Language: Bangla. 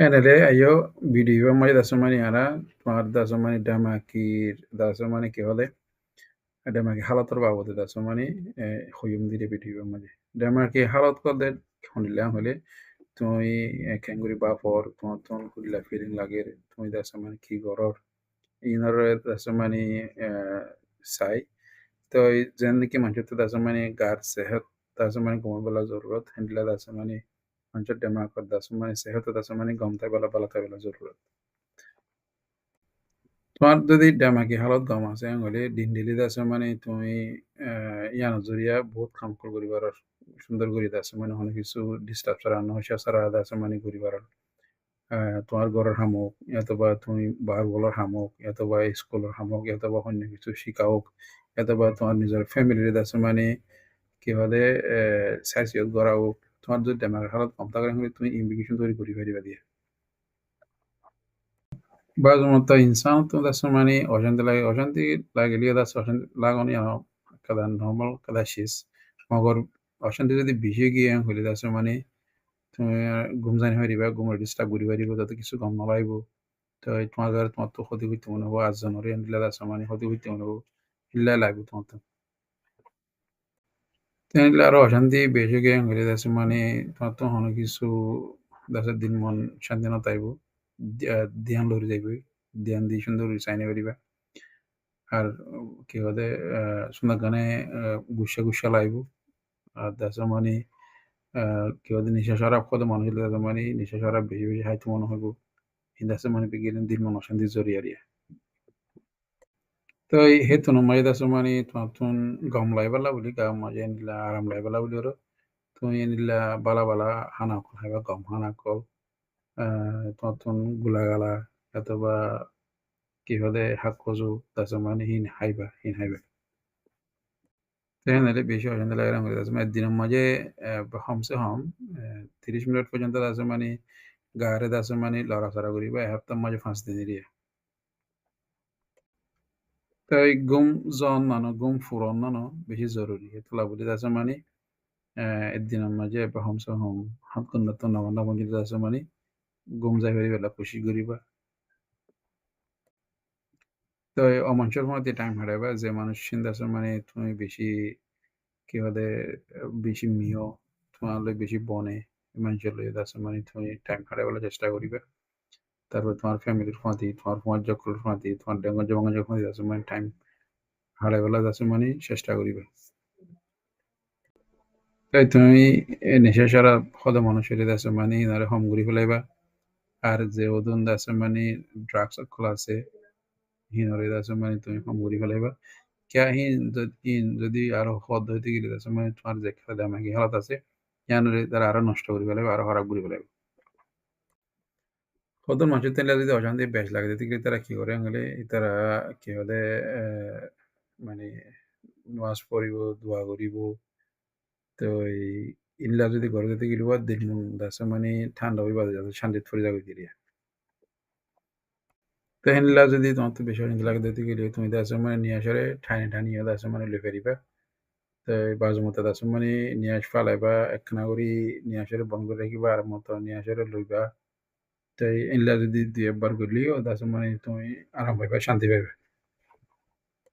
Enele ayo video mai dasumani ara তোমার dasumani damakir dasumani কি হলে damaki halator বাবদে dasumani huyum dire video maje damaki halat করলে শুনিলাম হলে তুমি কেঙ্গুরি বাপর তোমার তখন কুলিলা ফিলিং লাগে তুমি dasumani কি গরর ইনার dasumani সাই তো যেন কি মানুষ তো dasumani গার সেহত dasumani কমন বলা জরুরত হ্যান্ডলা dasumani মানুষের দেমাকত dasumani সেহত dasumani গমতাই বলা বালাতাই বলা জরুরত তোমার যদি ডেমাকি হালত গম আছে হলে দিন দিলি আছে মানে তুমি ইয়ান জরিয়া বহুত কাম করিবার সুন্দর করি আছে মানে অনেক কিছু ডিস্টার্ব ছাড়া নহসা ছাড়া আছে মানে করিবার তোমার ঘরের হামক অথবা তুমি বার বলার হামক অথবা স্কুলের হামক অথবা অন্য কিছু শিকাওক অথবা তোমার নিজের ফ্যামিলির আছে মানে কি হলে সাইসিয়ত করা হোক তোমার যদি ডেমাকি হালত কম থাকে হলে তুমি ইমিগ্রেশন তৈরি করি পারিবা দিয়ে Bazı insan dasmani ojanti lagi liya das ojanti lagoni ano kada normal kada shis magor ojanti যদি বেশি গিয়ে হইলে dasmani তুমি ঘুমজানি হইবা ঘুমের ডিস্টার্ব করি পারিব তাতে কিছু গম নলাইব তো তোমার তো ক্ষতি করতে মনে হবো আজ জানুয়ারি দিলা dasmani ক্ষতি করতে মনে হবো ইল্লা লাগবে তোমার তো তাহলে আরো অশান্তি বেশি গিয়ে হইলে dasmani তোমার তো অনেক কিছু দাসের দিন মন শান্তি না তাইব ধ্যান লরি যাইবে ধ্যান দিয়ে সুন্দর চাইনে পারিবা আর কি বলে সুন্দরকানে গুসা লাইব আর দাসা মানে কি বলে নিশা শরাব কত মানুষ হইলে দাসা মানে নিশা শরাব বেশি বেশি হাইতে মনে হইব এই দাসা মানে বিগিলেন দিন মন অশান্তি জরিয়ারিয়া তো এই হেতু নমাই দাসা মানে তোমার গম লাইবালা বলি গা মাঝে নিলা আরাম লাইবালা বলি ওর তুমি নিলা বালা বালা হানা কল হাইবা গম হানা কল তোমার গুলা গালা অথবা কি বলে হাক কজু দাসা মানে হিন হাইবা Tehna বেশি অশান্তি লাগে না মানে দিনের মাঝে কমসে কম 30 মিনিট পর্যন্ত আছে মানে গাড়ে আছে মানে লড়াচড়া করিবা এসপ্তাহ মাঝে 5 দিন এরিয়া তাই ঘুম জন নানো ঘুম ফুরন নানো বেশি জরুরি তোলা বলি আছে মানে দিনের মাঝে কমসে কম 7 ঘন্টা তো 9 ঘন্টা পর্যন্ত আছে মানে ঘুম যাই পারি বেলা খুশি করিবা তো অমানুষের মধ্যে টাইম হারাইবা যে মানুষ চিন্তা আছে মানে তুমি বেশি কি হলে বেশি মিও তোমার বেশি বনে মানুষের লইয়া আছে মানে তুমি টাইম হারাইবার চেষ্টা করিবা তারপর তোমার ফ্যামিলির ফাঁদি তোমার যখন ফাঁদি তোমার ডেঙ্গর জমাঙ্গা যখন আছে মানে টাইম হারাইবেলা আছে মানে চেষ্টা করিবে তাই তুমি নেশা সারা সদ মানুষের আছে মানে ইনারে হম ঘুরি ফেলাইবা আর যে ওদন আছে মানে ড্রাগস খোলা আছে হিনরে আছে মানে তুমি হম ঘুরি ফেলাইবা কিয়া যদি আরো হদ হইতে গেলে আছে মানে তোমার যে খেলা দামাকি হালাত আছে ইয়ানরে তারা আরো নষ্ট করে ফেলাইবা আরো খারাপ করে ফেলাইবা কত মানুষের তেলে যদি অশান্তি বেশ লাগে দেখি তারা কি করে হলে তারা কি হলে মানে নামাজ পড়িব দোয়া করিব তো এই ইল্লা যদি ঘরে যেতে গেলে দেখুন দাসে মানে ঠান্ডা হইবা যাতে শান্তিত পড়ে যাবে গিরিয়া তো হেনলা যদি তোমার তো বেশি অশান্তি লাগে দিতে গেলে তুমি দাসে মানে নিয়ে আসরে ঠানি দাসে মানে লই ফেরিবা তো বাজু মতো দাসে মানে নিয়ে আস ফালাইবা একখানা করি নিয়ে আসরে বন্ধ করে রাখিবা আর মতো নিয়ে আসরে লইবা তো ইল্লা যদি দুই একবার করলিও দাসে মানে তুমি আরাম পাইবা শান্তি পাইবা